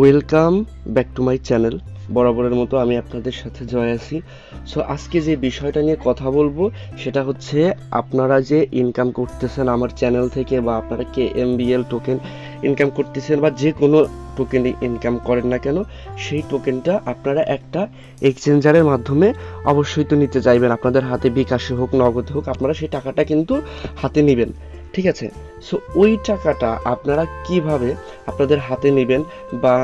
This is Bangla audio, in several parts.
Welcome back to my channel. বরাবরের মতো আমি আপনাদের সাথে জয় আছি। সো আজকে যে বিষয়টা নিয়ে কথা বলবো সেটা হচ্ছে, আপনারা যে ইনকাম করতেছেন আমার চ্যানেল থেকে, বা আপনারা KMBL টোকেন ইনকাম করতেছেন, বা যে কোনো টোকেন ইনকাম করেন না কেন, সেই টোকেনটা আপনারা একটা এক্সচেঞ্জারের মাধ্যমে অবশ্যই তো নিতে চাইবেন। আপনাদের হাতে বিকাশে হোক, নগদে হোক, আপনারা সেই টাকাটা কিন্তু হাতে নেবেন। ঠিক আছে? সো ওই টাকাটা আপনারা কিভাবে আপনাদের হাতে নেবেন, বা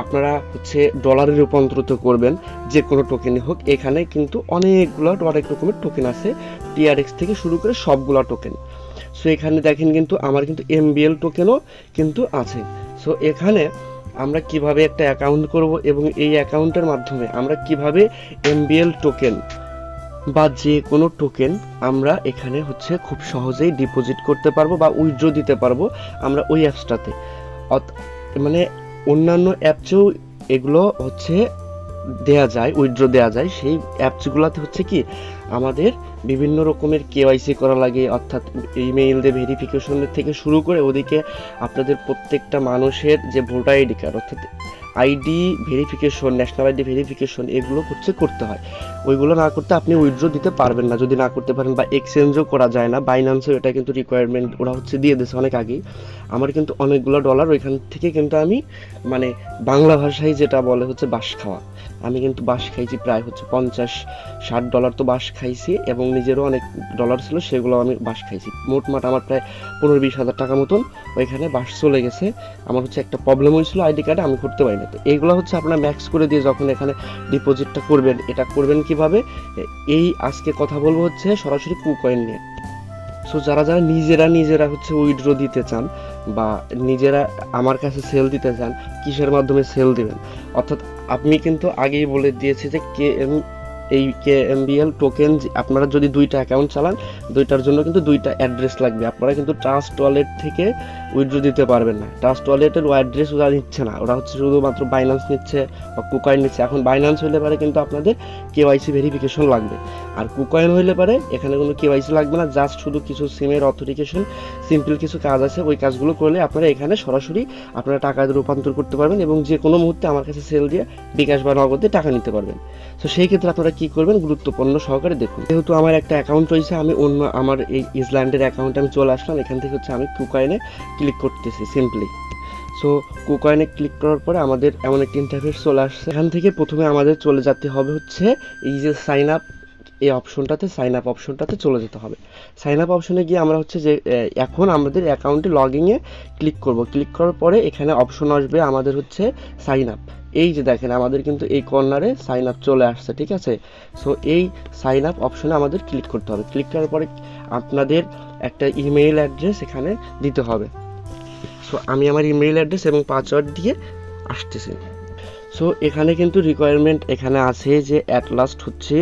আপনারা হচ্ছে ডলারে রূপান্তরিত করবেন, যে কোনো টোকেনই হোক। এখানে কিন্তু অনেকগুলো অনেক রকমের টোকেন আছে, TRX থেকে শুরু করে সবগুলো টোকেন। সো এখানে দেখেন কিন্তু আমার কিন্তু MBL টোকেনও কিন্তু আছে। সো এখানে আমরা কিভাবে একটা অ্যাকাউন্ট করব, এবং এই অ্যাকাউন্টের মাধ্যমে আমরা কিভাবে MBL টোকেন বা যে কোনো টোকেন আমরা এখানে হচ্ছে খুব সহজেই ডিপোজিট করতে পারবো বা উইথড্র দিতে পারবো আমরা ওই অ্যাপসটাতে। মানে অন্যান্য অ্যাপসেও এগুলো হচ্ছে দেয়া যায়, উইথড্র দেওয়া যায়। সেই অ্যাপসগুলোতে হচ্ছে কি, আমাদের বিভিন্ন রকমের KYC করা লাগে, অর্থাৎ ইমেইল দিয়ে ভেরিফিকেশন থেকে শুরু করে ওদিকে আপনাদের প্রত্যেকটা মানুষের যে ভোটার আইডি কার্ড, অর্থাৎ ID verification, national ID verification, এগুলো হচ্ছে করতে হয়। ওইগুলো না করতে আপনি উইথড্র দিতে পারবেন না, যদি না করতে পারেন। বা এক্সচেঞ্জও করা যায় না। বাইন্যান্সেও এটা কিন্তু রিকোয়ারমেন্ট ওরা হচ্ছে দিয়ে দিয়েছে অনেক আগেই। আমার কিন্তু অনেকগুলো ডলার ওইখান থেকে কিন্তু আমি, মানে বাংলা ভাষায় যেটা বলে হচ্ছে বাঁশ খাওয়া, আমি কিন্তু বাঁশ খাইছি প্রায় হচ্ছে $50-60 তো বাঁশ খাইছি, এবং নিজেরও অনেক ডলার ছিল, সেগুলো আমি বাঁশ খাইছি। মোটমাট আমার প্রায় 15-20 হাজার টাকা মতন ওইখানে বাঁশ চলে গেছে। আমার হচ্ছে একটা প্রবলেম হয়েছিল আইডি কার্ডে, আমি করতে পারি না। তো এইগুলো হচ্ছে আপনারা ম্যাক্স করে দিয়ে যখন এখানে ডিপোজিটটা করবেন, এটা করবেন কিভাবে, এই আজকে কথা বলবো হচ্ছে সরাসরি কুকয়েন নিয়ে। সো যারা যারা নিজেরা হচ্ছে উইথড্র দিতে চান, বা নিজেরা আমার কাছে সেল দিতে চান, কিসের মাধ্যমে সেল দিবেন, অর্থাৎ আমি কিন্তু আগেই বলে দিয়েছি যে এই KMBL টোকেন আপনারা যদি দুইটা অ্যাকাউন্ট চালান, দুইটার জন্য কিন্তু দুইটা অ্যাড্রেস লাগবে। আপনারা কিন্তু ট্রাস্ট ওয়ালেট থেকে উইথড্র দিতে পারবেন না। ট্রাস্ট ওয়ালেটের অ্যাড্রেস ওরা নিচ্ছে না, ওরা হচ্ছে শুধুমাত্র বাইন্যান্স নিচ্ছে বা কুকয়েন নিচ্ছে। এখন বাইন্যান্স হইলে পারে কিন্তু আপনাদের KYC ভেরিফিকেশন লাগবে, আর কুকয়েন হইলে পারে এখানে কোনো KYC লাগবে না। জাস্ট শুধু কিছু সিমের অথেন্টিকেশন, সিম্পল কিছু কাজ আছে, ওই কাজগুলো করলে আপনারা এখানে সরাসরি আপনারা টাকা রূপান্তর করতে পারবেন, এবং যে কোনো মুহূর্তে আমার কাছে সেল দিয়ে বিকাশ বা নগদে টাকা নিতে পারবেন। তো সেই ক্ষেত্রে আপনারা কি করবেন, গুরুত্বপূর্ণ সহকারে দেখুন। যেহেতু আমার একটা অ্যাকাউন্ট রয়েছে, আমি অন্য আমার এই ইসল্যান্ডের অ্যাকাউন্টে আমি চলে আসলাম। এখান থেকে হচ্ছে আমি কুকয়েনে ক্লিক করতেছি সিম্পলি। সো কুকয়েনে ক্লিক করার পরে আমাদের এমন একটা ইন্টারফেস চলে আসছে। এখান থেকে প্রথমে আমাদের চলে যেতে হবে হচ্ছে এই যে সাইন আপ, এই অপশনটাতে, সাইন আপ অপশনটাতে চলে যেতে হবে। সাইন আপ অপশনে গিয়ে আমরা হচ্ছে যে এখন আমাদের অ্যাকাউন্টে লগইনে ক্লিক করব। ক্লিক করার পরে এখানে অপশন আসবে আমাদের হচ্ছে সাইন আপ। এই যে দেখেন আমাদের কিন্তু এই কর্নারে সাইন আপ চলে আসছে। ঠিক আছে? সো এই সাইন আপ অপশনে আমাদের ক্লিক করতে হবে। ক্লিক করার পরে আপনাদের একটা ইমেইল অ্যাড্রেস এখানে দিতে হবে। সো আমি আমার ইমেইল অ্যাড্রেস এবং পাসওয়ার্ড দিয়ে আসতেছি। সো এখানে কিন্তু রিকোয়ারমেন্ট এখানে আছে যে অ্যাট লাস্ট হচ্ছে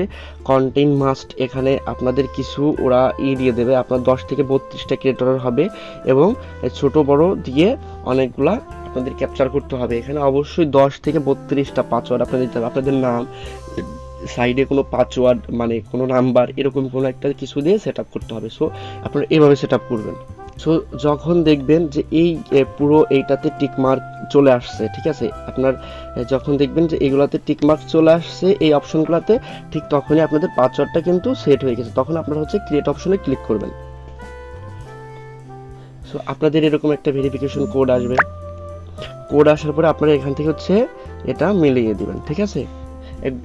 কন্টেইন মাস্ট, এখানে আপনাদের কিছু ওরা দিয়ে দেবে। আপনার 10 থেকে 32টা ক্রিয়েটর হবে, এবং ছোট বড় দিয়ে অনেকগুলা আপনাদের ক্যাপচার করতে হবে। এখানে অবশ্যই 10 থেকে 32টা পাসওয়ার্ড আপনাদের দিতে হবে। আপনাদের নাম, সাইডে কোনো পাসওয়ার্ড মানে কোনো নাম্বার, এরকম কোনো একটা কিছু দিয়ে সেট আপ করতে হবে। সো আপনারা এভাবে সেট আপ করবেন। সো যখন দেখবেন যে এই পুরো এইটাতে টিকমার্ক চলে আসছে, ঠিক আছে, আপনার যখন দেখবেন যে এইগুলাতে টিকমার্ক চলে আসছে এই অপশনগুলোতে, ঠিক তখনই আপনাদের পাসওয়ার্ডটা কিন্তু সেট হয়ে গেছে। তখন আপনারা হচ্ছে ক্রিয়েট অপশনে ক্লিক করবেন। সো আপনাদের এরকম একটা ভেরিফিকেশন কোড আসবে। কোড আসার পরে আপনারা এখান থেকে হচ্ছে এটা মিলিয়ে দিবেন। ঠিক আছে?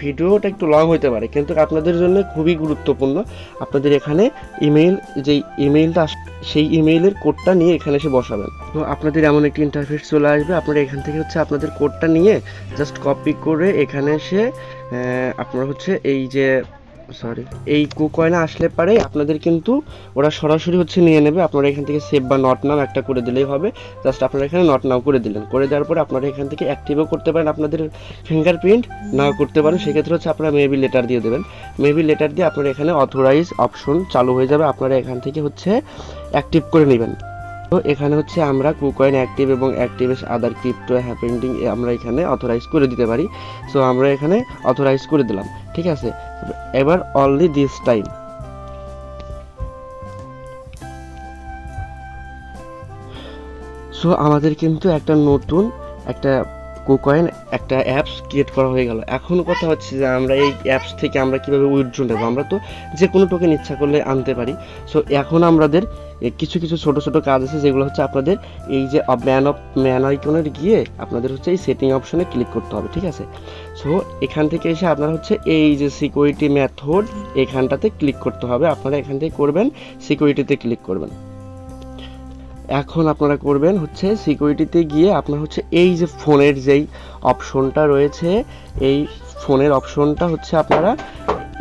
ভিডিওটা একটু লং হতে পারে, কিন্তু আপনাদের জন্য খুবই গুরুত্বপূর্ণ। আপনাদের এখানে ইমেইল, যেই ইমেইলটা সেই ইমেইলের কোডটা নিয়ে এখানে এসে বসাবেন। তো আপনাদের এমন একটি ইন্টারফেস চলে আসবে। আপনারা এখান থেকে হচ্ছে আপনাদের কোডটা নিয়ে জাস্ট কপি করে এখানে এসে আপনারা হচ্ছে এই কুকয়েনে আসলে পারে আপনাদের কিন্তু ওরা সরাসরি হচ্ছে নিয়ে নেবে। আপনারা এখান থেকে সেভ বা নট নাও একটা করে দিলেই হবে। জাস্ট আপনারা এখানে নট নাও করে দিলেন। করে দেওয়ার পরে আপনারা এখান থেকে অ্যাক্টিভও করতে পারেন, আপনাদের ফিঙ্গারপ্রিন্ট নাও করতে পারেন। সেক্ষেত্রে হচ্ছে আপনারা মেবি লেটার দিয়ে দেবেন। মেবি লেটার দিয়ে আপনারা এখানে অথরাইজ অপশন চালু হয়ে যাবে। আপনারা এখান থেকে হচ্ছে অ্যাক্টিভ করে নেবেন। তো এখানে হচ্ছে আমরা কুকয়েন অ্যাক্টিভ এবং অ্যাক্টিভ আদার ক্রিপ্টো হ্যাপেন্ডিং আমরা এখানে অথরাইজ করে দিতে পারি। সো আমরা এখানে অথরাইজ করে দিলাম। ঠিক আছে? এবার অনলি দিস টাইম। সো আমাদের কিন্তু একটা নতুন একটা কুকয়েন একটা অ্যাপস ক্রিয়েট করা হয়ে গেল। এখন কথা হচ্ছে যে আমরা এই অ্যাপস থেকে আমরা কীভাবে উইথড্র নেব। আমরা তো যে কোনো টোকেন ইচ্ছা করলে আনতে পারি। সো এখন আমাদের কিছু কিছু ছোট ছোট কাজ আছে, যেগুলো হচ্ছে আপনাদের এই যে ম্যান আইকনের গিয়ে আপনাদের হচ্ছে এই সেটিং অপশনে ক্লিক করতে হবে, ঠিক আছে। সো এখান থেকে এসে আপনারা হচ্ছে এই যে সিকিউরিটি মেথড এখানটাতে ক্লিক করতে হবে। আপনারা এখান থেকে করবেন সিকিউরিটিতে ক্লিক করবেন। এখন আপনারা করবেন হচ্ছে সিকিউরিটিতে গিয়ে আপনার হচ্ছে এই যে ফোনের যেই অপশনটা রয়েছে, এই ফোনের অপশনটা হচ্ছে আপনারা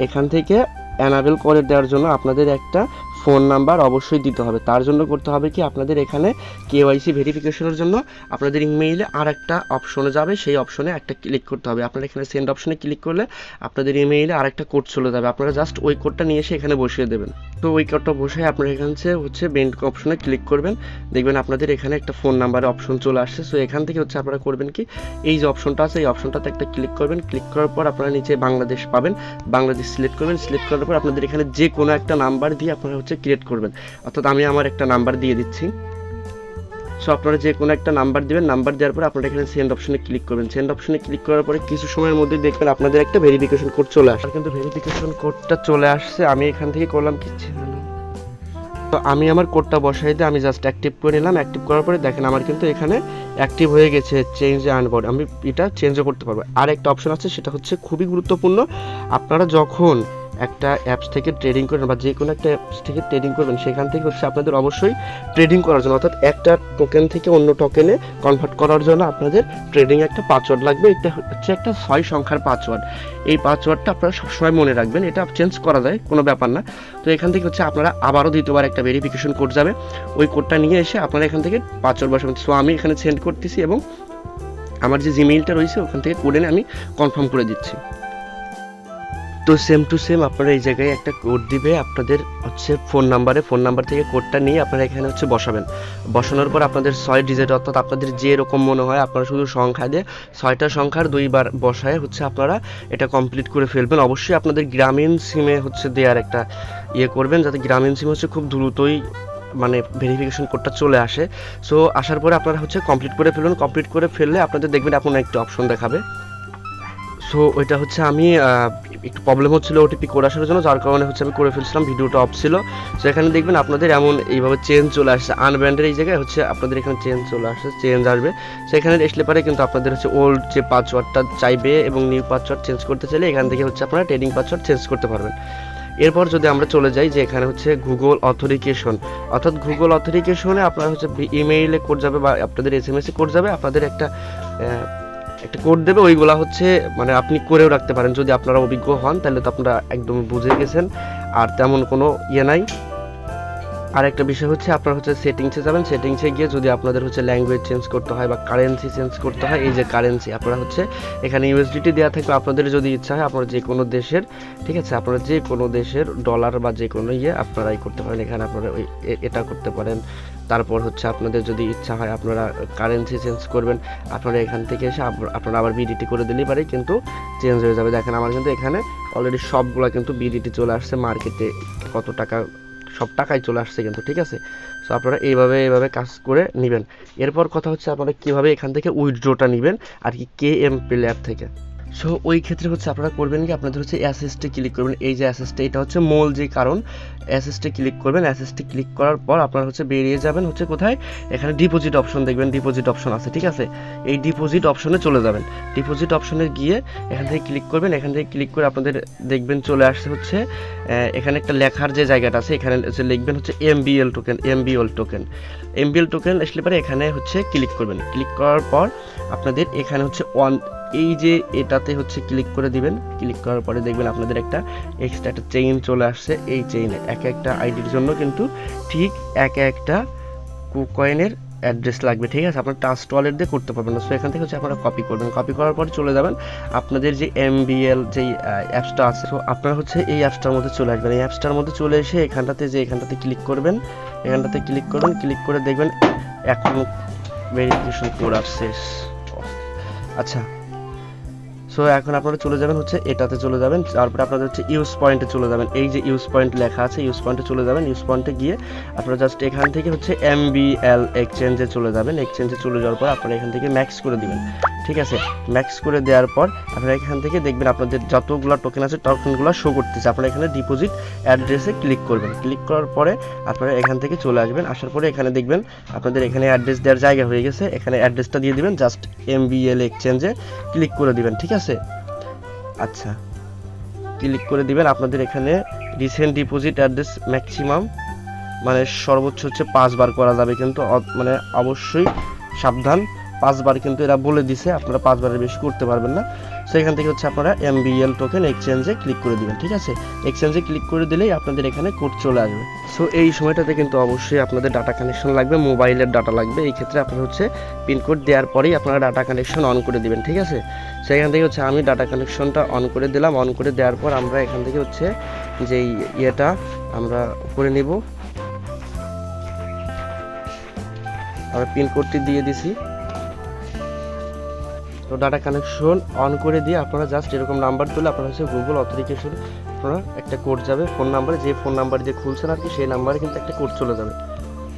এখান থেকে অ্যানাবেল করে দেওয়ার জন্য আপনাদের একটা ফোন নাম্বার অবশ্যই দিতে হবে। তার জন্য করতে হবে কি, আপনাদের এখানে কেওয়াইসি ভেরিফিকেশনের জন্য আপনাদের ইমেইলে আর একটা অপশনে যাবে, সেই অপশনে একটা ক্লিক করতে হবে। আপনারা এখানে সেন্ড অপশনে ক্লিক করলে আপনাদের ইমেইলে আর একটা কোড চলে যাবে। আপনারা জাস্ট ওই কোডটা নিয়ে এসে এখানে বসিয়ে দেবেন। তো ওই কোডটা বসে আপনারা এখানে হচ্ছে বেন্ড অপশনে ক্লিক করবেন, দেখবেন আপনাদের এখানে একটা ফোন নাম্বারের অপশন চলে আসছে। সো এখান থেকে হচ্ছে আপনারা করবেন কি, এই যে অপশনটা আছে এই অপশনটাতে একটা ক্লিক করবেন। ক্লিক করার পর আপনারা নিচে বাংলাদেশ পাবেন, বাংলাদেশ সিলেক্ট করবেন। সিলেক্ট করার পর আপনাদের এখানে যে কোনো একটা নাম্বার দিয়ে আপনারা হচ্ছে ক্রিয়েট করবেন। অর্থাৎ আমি আমার একটা নাম্বার দিয়ে দিচ্ছি। সো আপনারা যে কোনো একটা নাম্বার দেবেন, নাম্বার দেওয়ার পর আপনারা এখানে সেন্ড অপশনে ক্লিক করবেন। সেন্ড অপশনে ক্লিক করার পরে কিছু সময়ের মধ্যে দেখবেন আপনাদের একটা ভেরিফিকেশন কোড চলে আসে। কিন্তু ভেরিফিকেশন কোডটা চলে আসছে, আমি এখান থেকে করলাম কিচ্ছু না। তো আমি আমার কোডটা বসাই দিয়ে আমি জাস্ট অ্যাক্টিভ করে নিলাম। অ্যাক্টিভ করার পরে দেখেন আমার কিন্তু এখানে অ্যাক্টিভ হয়ে গেছে চেঞ্জ আনবোর্ড। আমি এটা চেঞ্জও করতে পারবো। আর একটা অপশন আছে, সেটা হচ্ছে খুবই গুরুত্বপূর্ণ। আপনারা যখন একটা অ্যাপস থেকে ট্রেডিং করবেন বা যে কোনো একটা অ্যাপস থেকে ট্রেডিং করবেন, সেখান থেকে হচ্ছে আপনাদের অবশ্যই ট্রেডিং করার জন্য, অর্থাৎ একটা টোকেন থেকে অন্য টোকেনে কনভার্ট করার জন্য আপনাদের ট্রেডিং একটা পাসওয়ার্ড লাগবে। এটা হচ্ছে একটা 6 সংখ্যার পাসওয়ার্ড। এই পাসওয়ার্ডটা আপনারা সবসময় মনে রাখবেন, এটা চেঞ্জ করা যায়, কোনো ব্যাপার না। তো এখান থেকে হচ্ছে আপনারা আবারও দ্বিতীয়বার একটা ভেরিফিকেশন কোড যাবে, ওই কোডটা নিয়ে এসে আপনারা এখান থেকে পাসওয়ার্ড বসাবেন। সো আমি এখানে সেন্ড করতেছি এবং আমার যে জিমেইলটা রয়েছে ওখান থেকে কোড এনে আমি কনফার্ম করে দিচ্ছি। তো সেম টু সেম আপনারা এই জায়গায় একটা কোড দিবে আপনাদের হচ্ছে ফোন নাম্বার থেকে কোডটা নিয়ে আপনারা এখানে হচ্ছে বসাবেন। বসানোর পর আপনাদের 6 ডিজিট, অর্থাৎ আপনাদের যে রকম মনে হয় আপনারা শুধু সংখ্যা দিয়ে 6টা সংখ্যার 2বার বসায় হচ্ছে আপনারা এটা কমপ্লিট করে ফেলবেন। অবশ্যই আপনাদের গ্রামীণ সিমে হচ্ছে দেওয়ার একটা করবেন, যাতে গ্রামীণ সিমে হচ্ছে খুব দ্রুতই মানে ভেরিফিকেশন কোডটা চলে আসে। সো আসার পরে আপনারা হচ্ছে কমপ্লিট করে ফেলবেন। কমপ্লিট করে ফেললে আপনাদের দেখবেন এমন একটা অপশন দেখাবে। সো ওইটা হচ্ছে আমি একটু প্রবলেম হচ্ছিল ওটিপি কোড আসার জন্য, যার কারণে হচ্ছে আমি করে ফেলছিলাম, ভিডিওটা অফ ছিল। সো এখানে দেখবেন আপনাদের এমন এইভাবে চেঞ্জ চলে আসছে, আনব্যান্ডের এই জায়গায় হচ্ছে আপনাদের এখানে চেঞ্জ চলে আসছে, চেঞ্জ আসবে। সেখানে আসলে পারে কিন্তু আপনাদের হচ্ছে ওল্ড যে পাসওয়ার্ডটা চাইবে এবং নিউ পাসওয়ার্ড চেঞ্জ করতে চাইলে এখান থেকে হচ্ছে আপনারা ট্রেডিং পাসওয়ার্ড চেঞ্জ করতে পারবেন। এরপর যদি আমরা চলে যাই যে এখানে হচ্ছে গুগল অথেন্টিকেশন, অর্থাৎ গুগল অথেন্টিকেশনে আপনারা হচ্ছে ইমেইলে কোড যাবে বা আপনাদের এসএমএসে কোড যাবে, আপনাদের একটা কোড দেবে। ওইগুলা হচ্ছে মানে আপনি করেও রাখতে পারেন, যদি আপনারা অভিজ্ঞ হন তাহলে তো আপনারা একদম বুঝে গেছেন, আর তেমন কোনো নাই। আর একটা বিষয় হচ্ছে আপনারা হচ্ছে সেটিংসে যাবেন। সেটিংসে গিয়ে যদি আপনাদের হচ্ছে ল্যাঙ্গুয়েজ চেঞ্জ করতে হয় বা কারেন্সি চেঞ্জ করতে হয়, এই যে কারেন্সি আপনারা হচ্ছে এখানে ইউএসডিটি দেওয়া থাকবে। আপনাদের যদি ইচ্ছা হয় আপনারা যে কোনো দেশের, ঠিক আছে, আপনারা যে কোনো দেশের ডলার বা যে কোনো আপনারাই করতে পারেন। এখানে আপনারা এটা করতে পারেন। তারপর হচ্ছে আপনাদের যদি ইচ্ছা হয় আপনারা কারেন্সি চেঞ্জ করবেন, আপনারা এখান থেকে এসে আপনারা আবার বিডিটি করে দিলেই পারে, কিন্তু চেঞ্জ হয়ে যাবে। দেখেন আমার কিন্তু এখানে অলরেডি সবগুলো কিন্তু বিডিটি চলে আসছে, মার্কেটে কত টাকা সব টাকাই চলে আসছে কিন্তু, ঠিক আছে। সো আপনারা এইভাবে কাজ করে নেবেন। এরপর কথা হচ্ছে আপনারা কীভাবে এখান থেকে উইথড্রটা নেবেন আর কি, কেএম প্লেয়ার থেকে। সো ওই ক্ষেত্রে হচ্ছে আপনারা করবেন কি, আপনাদের হচ্ছে অ্যাসেসটে ক্লিক করবেন। এই যে অ্যাসেসটে, এটা হচ্ছে মূল যে কারণ, অ্যাসেসটে ক্লিক করবেন। অ্যাসেসটে ক্লিক করার পর আপনারা হচ্ছে বেরিয়ে যাবেন হচ্ছে কোথায়, এখানে ডিপোজিট অপশন দেখবেন, ডিপোজিট অপশন আছে, ঠিক আছে। এই ডিপোজিট অপশনে চলে যাবেন। ডিপোজিট অপশনে গিয়ে এখান থেকে ক্লিক করবেন। এখান থেকে ক্লিক করে আপনাদের দেখবেন চলে আসছে হচ্ছে এখানে একটা লেখার যে জায়গাটা আছে, এখানে লিখবেন হচ্ছে এমবিএল টোকেন আসলে পরে এখানে হচ্ছে ক্লিক করবেন। ক্লিক করার পর আপনাদের এখানে হচ্ছে এই যে এটাতে হচ্ছে ক্লিক করে দিবেন। ক্লিক করার পরে দেখবেন আপনাদের একটা এক্সট্রা একটা চেইন চলে আসছে। এই চেইনে এক একটা আইডির জন্য কিন্তু ঠিক একটা কুকয়েনের অ্যাড্রেস লাগবে, ঠিক আছে। আপনার ট্রাস্ট ওয়ালেট দিয়ে করতে পারবেন না। সো এখান থেকে হচ্ছে আপনারা কপি করবেন। কপি করার পর চলে যাবেন আপনাদের যে এমবিএল যেই অ্যাপসটা আছে, সো আপনারা হচ্ছে এই অ্যাপসটার মধ্যে চলে আসবেন। এই অ্যাপসটার মধ্যে চলে এসে এখানটাতে ক্লিক করবেন। ক্লিক করে দেখবেন এখন ভেরিফিকেশন কোড আসছে। আচ্ছা, সো এখন আপনারা চলে যাবেন হচ্ছে এটাতে চলে যাবেন, তারপরে আপনাদের হচ্ছে ইউজ পয়েন্টে চলে যাবেন, এই যে ইউজ পয়েন্ট লেখা আছে ইউজ পয়েন্টে চলে যাবেন। ইউজ পয়েন্টে গিয়ে আপনারা জাস্ট এখান থেকে হচ্ছে MBL এক্সচেঞ্জে চলে যাবেন। এক্সচেঞ্জে চলে যাওয়ার পর আপনারা এখান থেকে ম্যাক্স করে দিবেন, ঠিক আছে। ম্যাক্স করে দেওয়ার পর আপনারা এখান থেকে দেখবেন আপনাদের যতগুলো টোকেন আছে টোকেনগুলো শো করতেছে। আপনারা এখানে ডিপোজিট অ্যাড্রেসে ক্লিক করবেন। ক্লিক করার পরে আপনারা এখান থেকে চলে আসবেন। আসার পরে এখানে দেখবেন আপনাদের এখানে অ্যাড্রেস দেওয়ার জায়গা হয়ে গেছে, এখানে অ্যাড্রেসটা দিয়ে দিবেন, জাস্ট MBL এক্সচেঞ্জে ক্লিক করে দিবেন, ঠিক আছে। আচ্ছা, ক্লিক করে দিবেন। আপনাদের এখানে রিসেন্ট ডিপোজিট অ্যাড্রেস ম্যাক্সিমাম মানে সর্বোচ্চ হচ্ছে 5 বার করা যাবে, কিন্তু মানে অবশ্যই সাবধান, 5 বার কিন্তু এরা বলে দিছে, আপনারা 5 বারের বেশি করতে পারবেন না। সো এখান থেকে হচ্ছে আপনারা MBL টোকেন এক্সচেঞ্জে ক্লিক করে দিবেন, ঠিক আছে। এক্সচেঞ্জে ক্লিক করে দিলেই আপনাদের এখানে কোড চলে আসবে। সো এই সময়টাতে কিন্তু অবশ্যই আপনাদের ডাটা কানেকশন লাগবে, মোবাইলের ডাটা লাগবে। এই ক্ষেত্রে আপনারা হচ্ছে পিনকোড দেওয়ার পরেই আপনারা ডাটা কানেকশন অন করে দিবেন, ঠিক আছে। সেখান থেকে হচ্ছে আমি ডাটা কানেকশনটা অন করে দিলাম। অন করে দেওয়ার পর আমরা এখান থেকে হচ্ছে যেই ইয়েটা আমরা করে নিব, আমরা পিনকোডটি দিয়ে দিছি। তো ডাটা কানেকশন অন করে দিয়ে আপনারা জাস্ট এরকম নাম্বার তুলে আপনারা হচ্ছে গুগল অথেন্টিকেশন আপনারা একটা কোড যাবে ফোন নাম্বারে, যে ফোন নাম্বার দিয়ে খুলছেন আর কি সেই নাম্বারে কিন্তু একটা কোড চলে যাবে।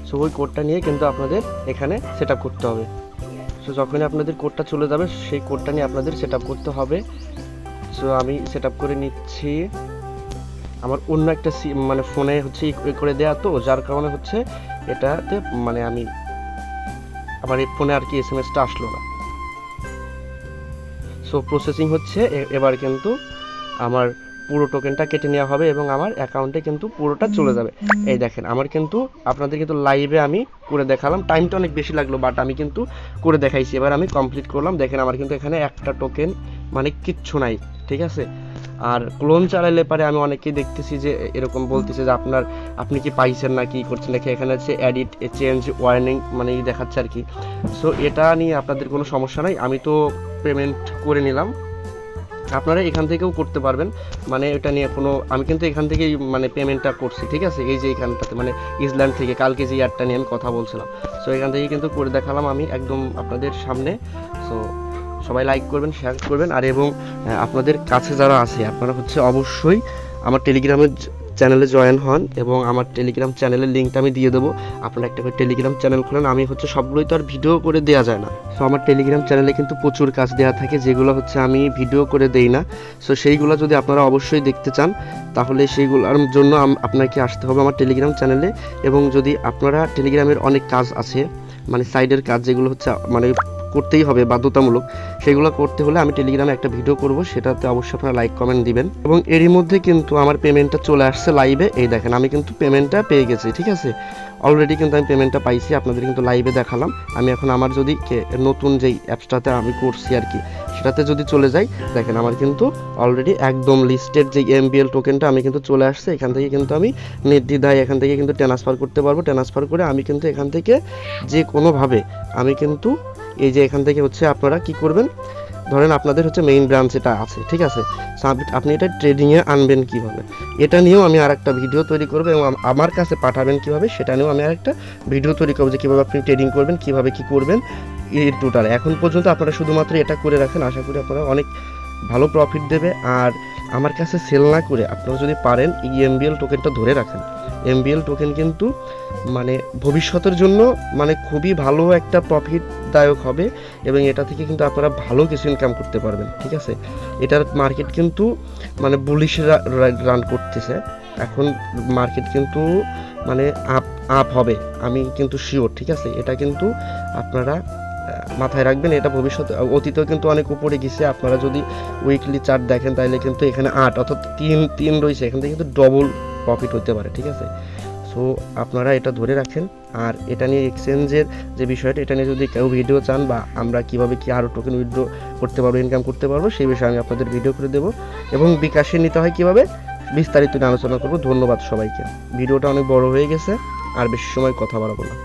সো ওই কোডটা নিয়ে কিন্তু আপনাদের এখানে সেট আপ করতে হবে। সো যখনই আপনাদের কোডটা চলে যাবে সেই কোডটা নিয়ে আপনাদের সেট আপ করতে হবে। সো আমি সেট আপ করে নিচ্ছি। আমার অন্য একটা মানে ফোনে হচ্ছে করে দেওয়া, তো যার কারণে হচ্ছে এটাতে মানে আমি আমার এই ফোনে আর কি SMS-টা আসলো না। সো প্রসেসিং হচ্ছে, এবার কিন্তু আমার পুরো টোকেনটা কেটে নেওয়া হবে এবং আমার অ্যাকাউন্টে কিন্তু পুরোটা চলে যাবে। এই দেখেন আমার কিন্তু আপনাদের কিন্তু লাইভে আমি করে দেখালাম, টাইমটা অনেক বেশি লাগলো বাট আমি কিন্তু করে দেখাইছি। এবার আমি কমপ্লিট করলাম, দেখেন আমার কিন্তু এখানে একটা টোকেন মানে কিচ্ছু নাই, ঠিক আছে। আর ক্লোন চালাইলে পারে আমি অনেকেই দেখতেছি যে এরকম বলতেছে যে আপনি কি পাইছেন না কি করছেন নাকি, এখানে হচ্ছে এডিট চেঞ্জ ওয়ার্নিং মানে দেখাচ্ছে আর কি। সো এটা নিয়ে আপনাদের কোনো সমস্যা নাই, আমি তো পেমেন্ট করে নিলাম, আপনারা এখান থেকেও করতে পারবেন। মানে এটা নিয়ে কোনো, আমি কিন্তু এখান থেকেই মানে পেমেন্টটা করছি, ঠিক আছে। এই যে এখানটাতে মানে ইসল্যান্ড থেকে কালকে যে ইয়ারটা নিয়ে আমি কথা বলছিলাম, সো এখান থেকে কিন্তু করে দেখালাম আমি একদম আপনাদের সামনে। সো সবাই লাইক করবেন, শেয়ার করবেন, আর এবং আপনাদের কাছে যারা আছে আপনারা হচ্ছে অবশ্যই আমার টেলিগ্রামের চ্যানেলে জয়েন হন এবং আমার টেলিগ্রাম চ্যানেলের লিঙ্কটা আমি দিয়ে দেবো। আপনারা একটা করে টেলিগ্রাম চ্যানেল খুলেন। আমি হচ্ছে সবগুলোই তো আর ভিডিও করে দেওয়া যায় না, সো আমার টেলিগ্রাম চ্যানেলে কিন্তু প্রচুর কাজ দেওয়া থাকে যেগুলো হচ্ছে আমি ভিডিও করে দেই না। সো সেইগুলো যদি আপনারা অবশ্যই দেখতে চান তাহলে সেইগুলোর জন্য আপনাকে আসতে হবে আমার টেলিগ্রাম চ্যানেলে। এবং যদি আপনারা টেলিগ্রামের অনেক কাজ আছে মানে সাইডের কাজ যেগুলো হচ্ছে মানে করতেই হবে বাধ্যতামূলক, সেগুলো করতে হলে আমি টেলিগ্রামে একটা ভিডিও করব, সেটাতে অবশ্যই আপনারা লাইক কমেন্ট দিবেন। এবং এরই মধ্যে কিন্তু আমার পেমেন্টটা চলে আসছে লাইভে, এই দেখেন আমি কিন্তু পেমেন্টটা পেয়ে গেছি, ঠিক আছে। অলরেডি কিন্তু আমি পেমেন্টটা পাইছি, আপনাদের কিন্তু লাইভে দেখালাম। আমি এখন আমার যদি নতুন যেই অ্যাপসটাতে আমি করছি আর কি সেটাতে যদি চলে যাই, দেখেন আমার কিন্তু অলরেডি একদম লিস্টেড যে MBL টোকেনটা আমি কিন্তু চলে আসছে। এখান থেকে কিন্তু আমি নির্দ্বিধায় এখান থেকে কিন্তু ট্রান্সফার করতে পারবো। ট্রান্সফার করে আমি কিন্তু এখান থেকে যে কোনোভাবে আমি কিন্তু এই যে এখান থেকে হচ্ছে আপনারা কি করবেন, ধরেন আপনাদের হচ্ছে মেইন ব্রাঞ্চ এটা আছে, ঠিক আছে। আপনি এটা ট্রেডিংয়ে আনবেন কিভাবে, এটা নিয়েও আমি আর একটা ভিডিও তৈরি করবো এবং আমার কাছে পাঠাবেন কিভাবে সেটা নিয়েও আমি আর একটা ভিডিও তৈরি করবো, যে কীভাবে আপনি ট্রেডিং করবেন, কিভাবে কি করবেন এই টোটাল। এখন পর্যন্ত আপনারা শুধুমাত্র এটা করে রাখেন, আশা করি আপনারা অনেক ভালো প্রফিট দেবে। আর আমার কাছে সেল না করে আপনারা যদি পারেন এই MBL টোকেনটা ধরে রাখেন। MBL টোকেন কিন্তু মানে ভবিষ্যতের জন্য মানে খুবই ভালো একটা প্রফিটদায়ক হবে এবং এটা থেকে কিন্তু আপনারা ভালো কিছু ইনকাম করতে পারবেন, ঠিক আছে। এটার মার্কেট কিন্তু মানে বুলিশ রান করতেছে এখন, মার্কেট কিন্তু মানে আপ হবে, আমি কিন্তু শিওর, ঠিক আছে। এটা কিন্তু আপনারা মাথায় রাখবেন, এটা ভবিষ্যৎ অতীতেও কিন্তু অনেক উপরে গেছে। আপনারা যদি উইকলি চার্ট দেখেন তাহলে কিন্তু এখানে 8 অর্থাৎ 3 রয়েছে, এখান থেকে কিন্তু ডবল প্রফিট হতে পারে, ঠিক আছে। সো আপনারা এটা ধরে রাখেন। আর এটা নিয়ে এক্সচেঞ্জের যে বিষয়টা, এটা নিয়ে যদি কেউ ভিডিও চান বা আমরা কিভাবে কি আরও টোকেন উইথড্র করতে পারবো, ইনকাম করতে পারবো, সেই বিষয়ে আমি আপনাদের ভিডিও করে দেবো এবং বিকাশে নিতে হয় কিভাবে বিস্তারিত আলোচনা করবো। ধন্যবাদ সবাইকে। ভিডিওটা অনেক বড় হয়ে গেছে, আর বেশি সময় কথা বাড়াবো না।